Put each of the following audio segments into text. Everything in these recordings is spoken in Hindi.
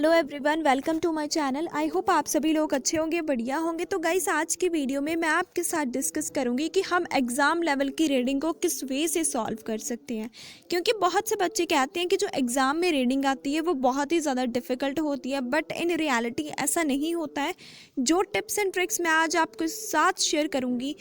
Hello everyone, welcome to my channel. I hope आप सभी लोग अच्छे होंगे, बढ़िया होंगे। तो गाइस, आज की वीडियो में मैं आपके साथ डिस्कस करूंगी कि हम एग्ज़ाम लेवल की रीडिंग को किस वे से सॉल्व कर सकते हैं। क्योंकि बहुत से बच्चे कहते हैं कि जो एग्ज़ाम में रीडिंग आती है वो बहुत ही ज़्यादा डिफ़िकल्ट होती है, बट इन रियलिटी ऐसा नहीं होता है। जो टिप्स एंड ट्रिक्स मैं आज आपके साथ शेयर करूँगी,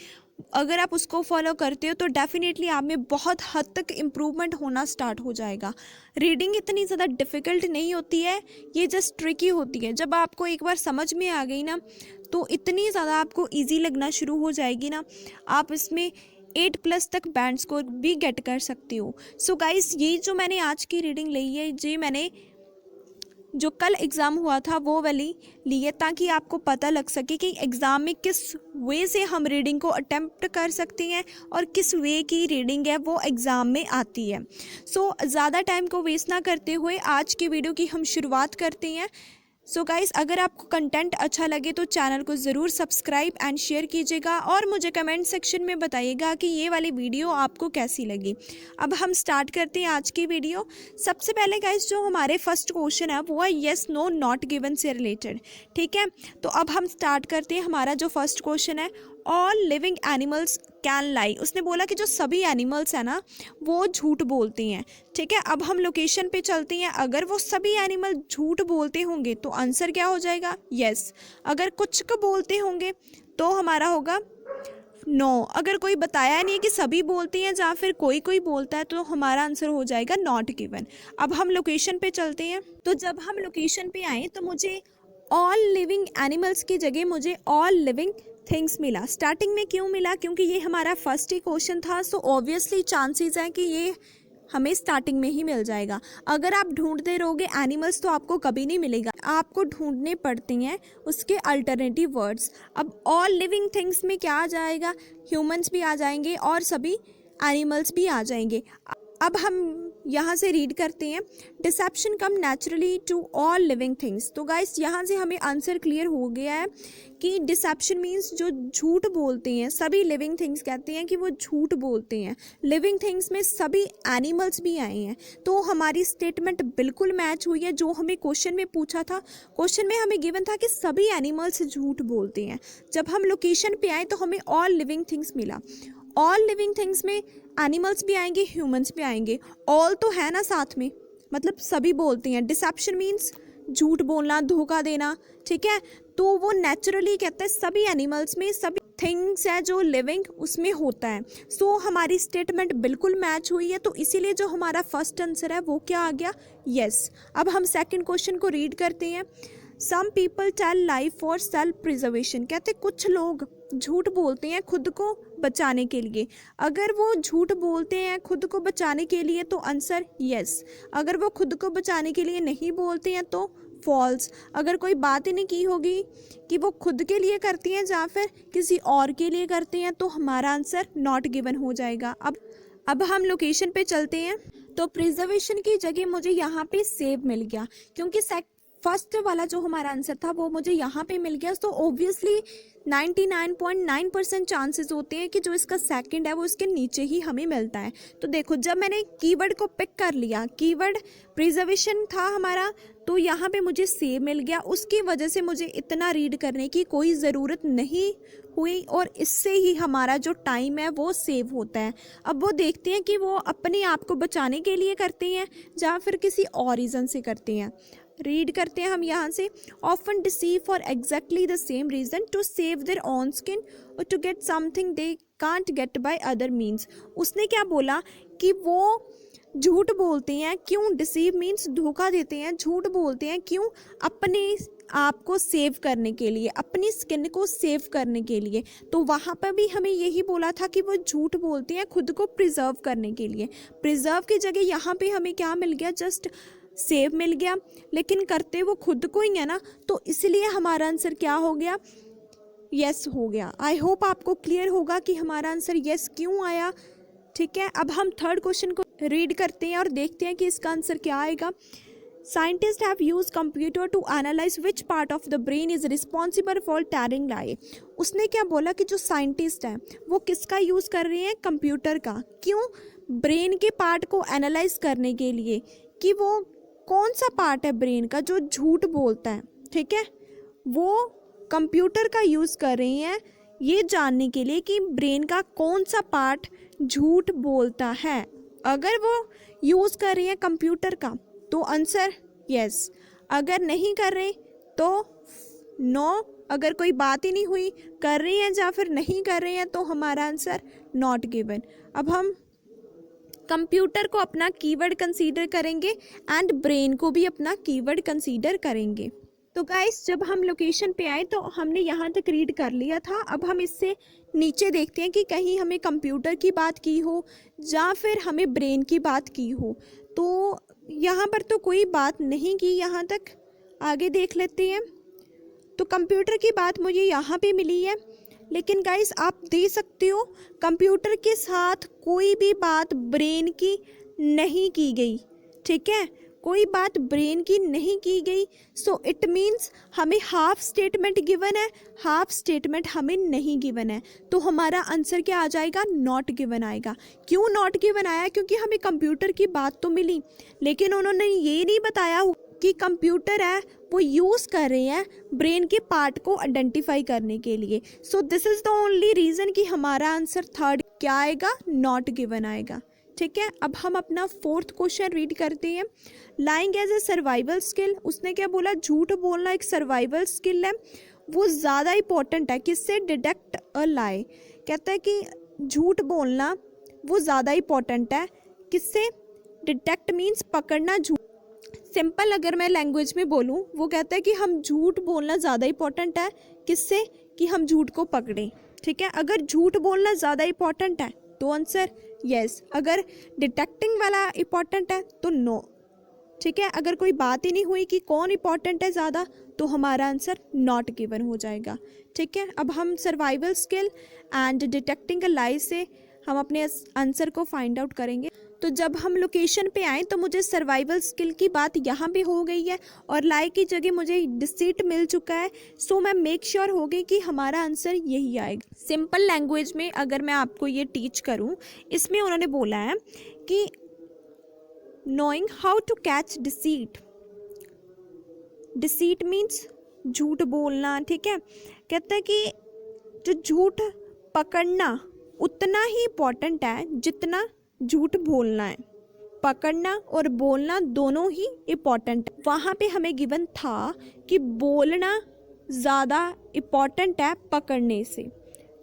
अगर आप उसको फॉलो करते हो तो डेफिनेटली आप में बहुत हद तक इम्प्रूवमेंट होना स्टार्ट हो जाएगा। रीडिंग इतनी ज़्यादा डिफ़िकल्ट नहीं होती है, ये जस्ट ट्रिकी होती है। जब आपको एक बार समझ में आ गई ना, तो इतनी ज़्यादा आपको इजी लगना शुरू हो जाएगी ना, आप इसमें 8+ तक बैंड स्कोर भी गेट कर सकते हो। सो गाइस, ये जो मैंने आज की रीडिंग ली है, ये मैंने जो कल एग्ज़ाम हुआ था वो वाली ली है, ताकि आपको पता लग सके कि एग्ज़ाम में किस वे से हम रीडिंग को अटेम्प्ट कर सकते हैं और किस वे की रीडिंग है वो एग्ज़ाम में आती है। सो ज़्यादा टाइम को वेस्ट ना करते हुए आज की वीडियो की हम शुरुआत करते हैं। सो गाइस, अगर आपको कंटेंट अच्छा लगे तो चैनल को ज़रूर सब्सक्राइब एंड शेयर कीजिएगा और मुझे कमेंट सेक्शन में बताइएगा कि ये वाली वीडियो आपको कैसी लगी। अब हम स्टार्ट करते हैं आज की वीडियो। सबसे पहले गाइस, जो हमारे फर्स्ट क्वेश्चन है वो है येस नो नॉट गिवन से रिलेटेड। ठीक है, तो अब हम स्टार्ट करते हैं। हमारा जो फर्स्ट क्वेश्चन है, all living animals can lie. उसने बोला कि जो सभी एनिमल्स हैं ना वो झूठ बोलते हैं। ठीक है, अब हम लोकेशन पे चलते हैं। अगर वो सभी एनिमल झूठ बोलते होंगे तो आंसर क्या हो जाएगा? यस। अगर कुछ को बोलते होंगे तो हमारा होगा नो। अगर कोई बताया नहीं है कि सभी बोलते हैं या फिर कोई कोई बोलता है तो हमारा आंसर हो जाएगा नॉट गिवन। अब हम लोकेशन पे चलते हैं। तो जब हम लोकेशन पे आए तो मुझे ऑल लिविंग एनिमल्स की जगह मुझे ऑल लिविंग थिंग्स मिला। स्टार्टिंग में क्यों मिला? क्योंकि ये हमारा फर्स्ट ही क्वेश्चन था, सो ऑब्वियसली चांसेस हैं कि ये हमें स्टार्टिंग में ही मिल जाएगा। अगर आप ढूंढते रहोगे एनिमल्स तो आपको कभी नहीं मिलेगा, आपको ढूंढने पड़ते हैं उसके अल्टरनेटिव वर्ड्स। अब ऑल लिविंग थिंग्स में क्या आ जाएगा? ह्यूमंस भी आ जाएंगे और सभी एनिमल्स भी आ जाएंगे। अब हम यहाँ से रीड करते हैं, deception come naturally to all living things. तो गाइस, यहाँ से हमें आंसर क्लियर हो गया है कि डिसेप्शन मीन्स जो झूठ बोलते हैं। सभी लिविंग थिंग्स कहते हैं कि वो झूठ बोलते हैं। लिविंग थिंग्स में सभी एनिमल्स भी आए हैं, तो हमारी स्टेटमेंट बिल्कुल मैच हुई है जो हमें क्वेश्चन में पूछा था। क्वेश्चन में हमें गिवन था कि सभी एनिमल्स झूठ बोलते हैं। जब हम लोकेशन पे आए तो हमें ऑल लिविंग थिंग्स मिला। ऑल लिविंग थिंग्स में एनिमल्स भी आएंगे, ह्यूमंस भी आएंगे। ऑल तो है ना साथ में, मतलब सभी बोलते हैं। डिसेप्शन मीन्स झूठ बोलना, धोखा देना। ठीक है, तो वो नेचुरली कहता है सभी एनिमल्स में सभी थिंग्स है जो लिविंग उसमें होता है। सो हमारी स्टेटमेंट बिल्कुल मैच हुई है, तो इसीलिए जो हमारा फर्स्ट आंसर है वो क्या आ गया? यस। अब हम सेकंड क्वेश्चन को रीड करते हैं। Some people tell lie for self preservation. कहते कुछ लोग झूठ बोलते हैं खुद को बचाने के लिए। अगर वो झूठ बोलते हैं खुद को बचाने के लिए तो आंसर यस। अगर वो खुद को बचाने के लिए नहीं बोलते हैं तो फॉल्स। अगर कोई बात ही नहीं की होगी कि वो खुद के लिए करती हैं या फिर किसी और के लिए करते हैं तो हमारा आंसर नॉट गिवन हो जाएगा। अब हम लोकेशन पे चलते हैं। तो प्रिजर्वेशन की जगह मुझे यहाँ पे सेव मिल गया, क्योंकि फर्स्ट वाला जो हमारा आंसर था वो मुझे यहाँ पे मिल गया। तो ऑब्वियसली 99.9% चांसेस होते हैं कि जो इसका सेकंड है वो इसके नीचे ही हमें मिलता है। तो देखो, जब मैंने कीवर्ड को पिक कर लिया, कीवर्ड प्रिजर्वेशन था हमारा, तो यहाँ पे मुझे सेव मिल गया। उसकी वजह से मुझे इतना रीड करने की कोई ज़रूरत नहीं हुई और इससे ही हमारा जो टाइम है वो सेव होता है। अब वो देखते हैं कि वो अपने आप को बचाने के लिए करते हैं या फिर किसी और रीज़न से करते हैं। रीड करते हैं हम यहाँ से। Often deceive for exactly the same reason, to save their own skin और to get something they can't get by other means. उसने क्या बोला कि वो झूठ बोलते हैं। क्यों? डिसीव मीन्स धोखा देते हैं। झूठ बोलते हैं क्यों? अपने आप को सेव करने के लिए, अपनी स्किन को सेव करने के लिए। तो वहाँ पर भी हमें यही बोला था कि वो झूठ बोलते हैं खुद को प्रिजर्व करने के लिए। प्रिजर्व की जगह यहाँ पे हमें क्या मिल गया? जस्ट सेव मिल गया, लेकिन करते वो खुद को ही है ना, तो इसलिए हमारा आंसर क्या हो गया? यस हो गया। आई होप आपको क्लियर होगा कि हमारा आंसर यस क्यों आया। ठीक है, अब हम थर्ड क्वेश्चन को रीड करते हैं और देखते हैं कि इसका आंसर क्या आएगा। Scientist have use computer to analyse which part of the brain is responsible for telling lie. उसने क्या बोला कि जो साइंटिस्ट हैं वो किसका यूज़ कर रहे हैं? कंप्यूटर का। क्यों? ब्रेन के पार्ट को एनालाइज करने के लिए कि वो कौन सा पार्ट है ब्रेन का जो झूठ बोलता है, ठीक है। वो कंप्यूटर का यूज़ कर रही हैं ये जानने के लिए कि ब्रेन का कौन सा पार्ट झूठ बोलता है। अगर वो यूज़ कर रही है कंप्यूटर का तो आंसर यस, अगर नहीं कर रहे तो नो। अगर कोई बात ही नहीं हुई, कर रही हैं या फिर नहीं कर रही हैं, तो हमारा आंसर नॉट गिवन। अब हम कंप्यूटर को अपना कीवर्ड कंसीडर करेंगे एंड ब्रेन को भी अपना कीवर्ड कंसीडर करेंगे। तो गाइस जब हम लोकेशन पे आए तो हमने यहाँ तक रीड कर लिया था। अब हम इससे नीचे देखते हैं कि कहीं हमें कंप्यूटर की बात की हो या फिर हमें ब्रेन की बात की हो। तो यहाँ पर तो कोई बात नहीं की, यहाँ तक आगे देख लेते हैं। तो कंप्यूटर की बात मुझे यहाँ पे मिली है, लेकिन गाइस आप दे सकते हो कंप्यूटर के साथ कोई भी बात ब्रेन की नहीं की गई, ठीक है, कोई बात ब्रेन की नहीं की गई। सो इट मीन्स हमें हाफ स्टेटमेंट गिवन है, हाफ स्टेटमेंट हमें नहीं गिवन है। तो हमारा आंसर क्या आ जाएगा, नॉट गिवन आएगा। क्यों नॉट गिवन आया, क्योंकि हमें कंप्यूटर की बात तो मिली, लेकिन उन्होंने ये नहीं बताया कि कंप्यूटर है वो यूज़ कर रहे हैं ब्रेन के पार्ट को आइडेंटिफाई करने के लिए। So this is the only reason कि हमारा आंसर थर्ड क्या आएगा, नॉट गिवन आएगा, ठीक है। अब हम अपना फोर्थ क्वेश्चन रीड करते हैं। Lying as a survival skill, उसने क्या बोला, झूठ बोलना एक सर्वाइवल स्किल है, वो ज़्यादा इंपॉर्टेंट है किससे, डिटेक्ट अ लाई। कहता है कि झूठ बोलना वो ज़्यादा इंपॉर्टेंट है किससे, डिटेक्ट मीन्स पकड़ना, झूठ। सिंपल अगर मैं लैंग्वेज में बोलूँ, वो कहता है कि हम झूठ बोलना ज़्यादा इंपॉर्टेंट है किससे, कि हम झूठ को पकड़ें, ठीक है। अगर झूठ बोलना ज़्यादा इंपॉर्टेंट है तो आंसर यस, अगर डिटेक्टिंग वाला इंपॉर्टेंट है तो नो, ठीक है। अगर कोई बात ही नहीं हुई कि कौन इंपॉर्टेंट है ज़्यादा, तो हमारा आंसर नॉट गिवन हो जाएगा, ठीक है। अब हम सर्वाइवल स्किल एंड डिटेक्टिंग अ लाई से हम अपने आंसर को फाइंड आउट करेंगे। तो जब हम लोकेशन पे आए तो मुझे सर्वाइवल स्किल की बात यहाँ पे हो गई है और लाई की जगह मुझे डिसीट मिल चुका है। सो मैं मेक श्योर हो गई कि हमारा आंसर यही आएगा। सिंपल लैंग्वेज में अगर मैं आपको ये टीच करूँ, इसमें उन्होंने बोला है कि knowing how to catch deceit, deceit means झूठ बोलना, ठीक है। कहता है कि जो झूठ पकड़ना उतना ही इम्पोर्टेंट है जितना झूठ बोलना है। पकड़ना और बोलना दोनों ही इम्पॉर्टेंट है। वहाँ पे हमें गिवन था कि बोलना ज़्यादा इम्पॉर्टेंट है पकड़ने से।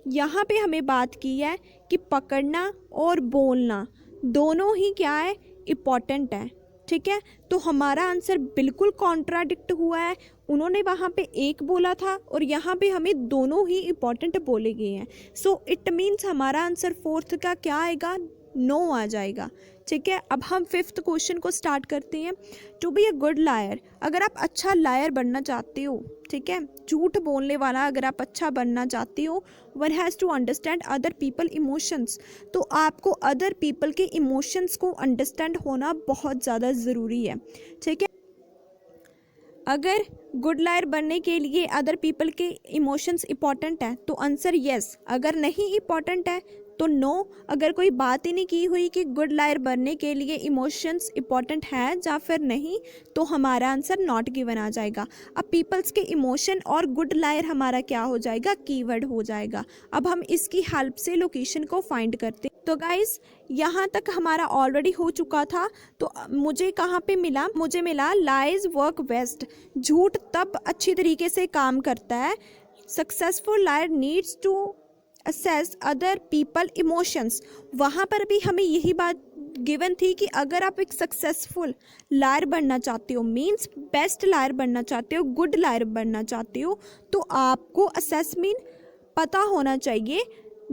यहाँ पे हमें बात की है कि पकड़ना और बोलना दोनों ही क्या है, इम्पॉर्टेंट है, ठीक है। तो हमारा आंसर बिल्कुल कॉन्ट्राडिक्ट हुआ है। उन्होंने वहाँ पे एक बोला था और यहाँ पे हमें दोनों ही इम्पॉर्टेंट बोले गए हैं। सो इट मीन्स हमारा आंसर फोर्थ का क्या आएगा, नो आ जाएगा, ठीक है। अब हम फिफ्थ क्वेश्चन को स्टार्ट करते हैं। To be a good liar, अगर आप अच्छा लायर बनना चाहते हो, ठीक है, झूठ बोलने वाला अगर आप अच्छा बनना चाहते हो, one has to understand other people emotions. तो आपको अदर पीपल के इमोशंस को अंडरस्टैंड होना बहुत ज़्यादा ज़रूरी है, ठीक है। अगर गुड लायर बनने के लिए अदर पीपल के इमोशंस इंपॉर्टेंट है तो आंसर यस, अगर नहीं इंपॉर्टेंट है तो नो। अगर कोई बात ही नहीं की हुई कि गुड लायर बनने के लिए इमोशंस इंपॉर्टेंट है या फिर नहीं, तो हमारा आंसर नॉट गिवन आ जाएगा। अब पीपल्स के इमोशन और गुड लायर हमारा क्या हो जाएगा, कीवर्ड हो जाएगा। अब हम इसकी हेल्प से लोकेशन को फाइंड करते हैं। तो गाइस यहाँ तक हमारा ऑलरेडी हो चुका था। तो मुझे कहाँ पे मिला, मुझे मिला लाइज वर्क बेस्ट, झूठ तब अच्छी तरीके से काम करता है। Successful liar needs to assess other people emotions, वहाँ पर भी हमें यही बात गिवन थी कि अगर आप एक सक्सेसफुल लायर बनना चाहते हो, मीन्स बेस्ट लायर बनना चाहते हो, गुड लायर बनना चाहते हो, तो आपको असेस मीन पता होना चाहिए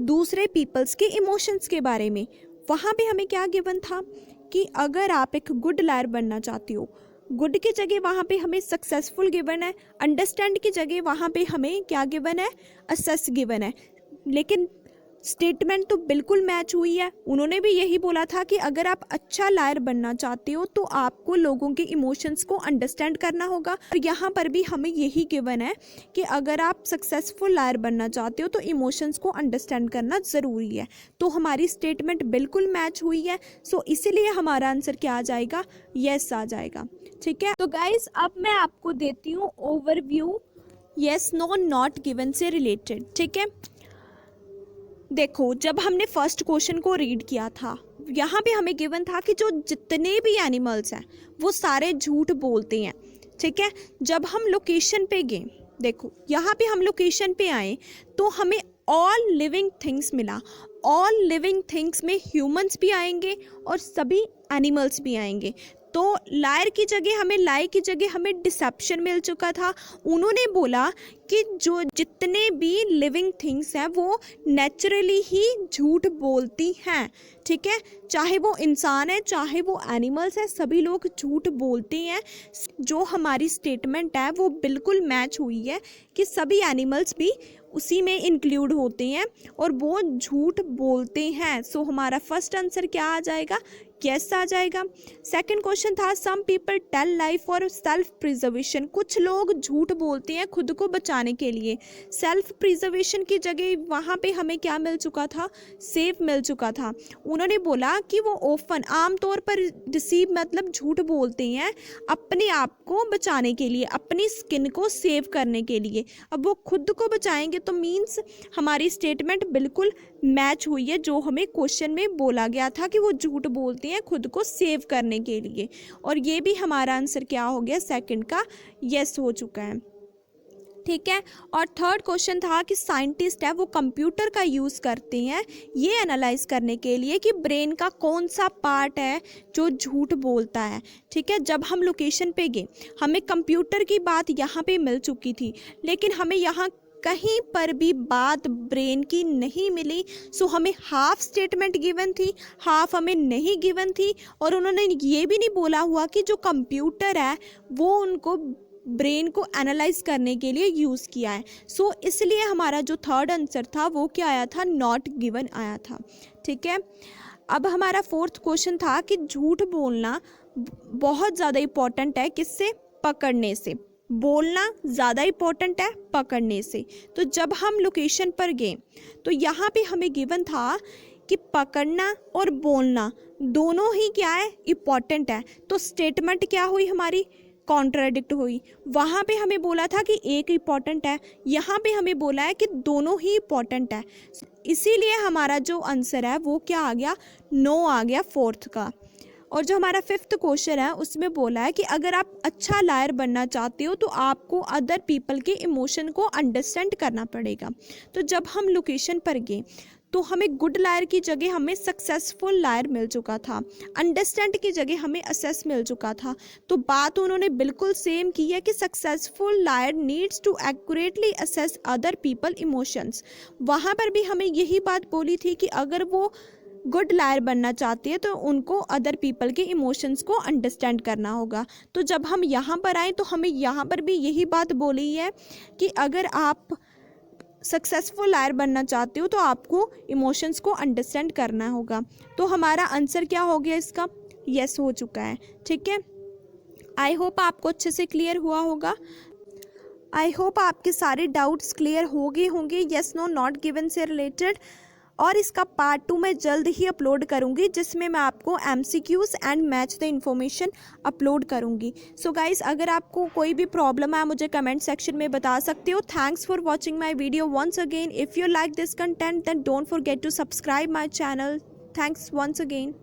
दूसरे पीपल्स के इमोशंस के बारे में। वहाँ पे हमें क्या गिवन था कि अगर आप एक गुड लायर बनना चाहते हो, गुड की जगह वहाँ पे हमें सक्सेसफुल गिवन है, अंडरस्टैंड की जगह वहाँ पे हमें क्या गिवन है, असेस गिवन है। लेकिन स्टेटमेंट तो बिल्कुल मैच हुई है। उन्होंने भी यही बोला था कि अगर आप अच्छा लायर बनना चाहते हो तो आपको लोगों के इमोशंस को अंडरस्टैंड करना होगा, और यहाँ पर भी हमें यही गिवन है कि अगर आप सक्सेसफुल लायर बनना चाहते हो तो इमोशंस को अंडरस्टैंड करना ज़रूरी है। तो हमारी स्टेटमेंट बिल्कुल मैच हुई है। सो इसीलिए हमारा आंसर क्या आ जाएगा, येस आ जाएगा। ठीक है, तो गाइज अब मैं आपको देती हूँ overview yes no not given से रिलेटेड। ठीक है, देखो जब हमने फर्स्ट क्वेश्चन को रीड किया था, यहाँ पे हमें गिवन था कि जो जितने भी एनिमल्स हैं वो सारे झूठ बोलते हैं। ठीक है, जब हम लोकेशन पे गए, देखो यहाँ पे हम लोकेशन पे आए तो हमें ऑल लिविंग थिंग्स मिला। ऑल लिविंग थिंग्स में ह्यूमंस भी आएंगे और सभी एनिमल्स भी आएंगे। तो लायर की जगह हमें, लाई की जगह हमें डिसेप्शन मिल चुका था। उन्होंने बोला कि जो जितने भी लिविंग थिंग्स हैं वो नेचुरली ही झूठ बोलती हैं। ठीक है, चाहे वो इंसान है चाहे वो एनिमल्स हैं, सभी लोग झूठ बोलते हैं। जो हमारी स्टेटमेंट है वो बिल्कुल मैच हुई है कि सभी एनिमल्स भी उसी में इंक्लूड होते हैं और वो झूठ बोलते हैं। सो हमारा फर्स्ट आंसर क्या आ जाएगा, यस आ जाएगा। सेकंड क्वेश्चन था some people tell lie for self preservation. कुछ लोग झूठ बोलते हैं खुद को बचाने के लिए। सेल्फ प्रिजर्वेशन की जगह वहाँ पे हमें क्या मिल चुका था, सेफ मिल चुका था। उन्होंने बोला कि वो ओफन, आमतौर पर डिसीव मतलब झूठ बोलते हैं अपने आप को बचाने के लिए, अपनी स्किन को सेव करने के लिए। अब वो खुद को बचाएंगे तो मीन्स हमारी स्टेटमेंट बिल्कुल मैच हुई है जो हमें क्वेश्चन में बोला गया था कि वो झूठ बोलते हैं खुद को सेव करने के लिए। और ये भी हमारा आंसर क्या हो गया, सेकंड का यस हो चुका है। ठीक है, और थर्ड क्वेश्चन था कि साइंटिस्ट है वो कंप्यूटर का यूज़ करते हैं ये एनालाइज करने के लिए कि ब्रेन का कौन सा पार्ट है जो झूठ बोलता है। ठीक है, जब हम लोकेशन पे गए हमें कंप्यूटर की बात यहाँ पे मिल चुकी थी, लेकिन हमें यहाँ कहीं पर भी बात ब्रेन की नहीं मिली। सो हमें हाफ स्टेटमेंट गिवन थी, हाफ हमें नहीं गिवन थी, और उन्होंने ये भी नहीं बोला हुआ कि जो कंप्यूटर है वो उनको ब्रेन को एनालाइज करने के लिए यूज़ किया है। सो इसलिए हमारा जो थर्ड आंसर था वो क्या आया था, नॉट गिवन आया था। ठीक है, अब हमारा फोर्थ क्वेश्चन था कि झूठ बोलना बहुत ज़्यादा इम्पॉर्टेंट है, किससे, पकड़ने से। बोलना ज़्यादा इम्पोर्टेंट है पकड़ने से। तो जब हम लोकेशन पर गए तो यहाँ पे हमें गिवन था कि पकड़ना और बोलना दोनों ही क्या है, इम्पॉर्टेंट है। तो स्टेटमेंट क्या हुई हमारी, कॉन्ट्राडिक्ट हुई। वहाँ पे हमें बोला था कि एक इम्पॉर्टेंट है, यहाँ पे हमें बोला है कि दोनों ही इम्पॉर्टेंट है। इसीलिए हमारा जो आंसर है वो क्या आ गया, नो आ गया फोर्थ का। और जो हमारा फिफ्थ क्वेश्चन है उसमें बोला है कि अगर आप अच्छा लायर बनना चाहते हो तो आपको अदर पीपल के इमोशन को अंडरस्टैंड करना पड़ेगा। तो जब हम लोकेशन पर गए तो हमें गुड लायर की जगह हमें सक्सेसफुल लायर मिल चुका था, अंडरस्टैंड की जगह हमें असेस मिल चुका था। तो बात उन्होंने बिल्कुल सेम की है कि successful liar needs to accurately assess other people emotions. वहाँ पर भी हमें यही बात बोली थी कि अगर वो गुड लायर बनना चाहती है तो उनको अदर पीपल के इमोशंस को अंडरस्टैंड करना होगा। तो जब हम यहाँ पर आए तो हमें यहाँ पर भी यही बात बोली है कि अगर आप सक्सेसफुल लायर बनना चाहते हो तो आपको इमोशंस को अंडरस्टैंड करना होगा। तो हमारा आंसर क्या हो गया इसका, यस हो चुका है। ठीक है, आई होप आपको अच्छे से क्लियर हुआ होगा। आई होप आपके सारे डाउट्स क्लियर हो गए होंगे यस नो नॉट गिवन से रिलेटेड। और इसका पार्ट 2 मैं जल्द ही अपलोड करूंगी जिसमें मैं आपको MCQs and match the information upload करूंगी। सो गाइस, अगर आपको कोई भी प्रॉब्लम है मुझे कमेंट सेक्शन में बता सकते हो। Thanks for watching my video once again. If you like this content then don't forget to subscribe my channel. Thanks once again.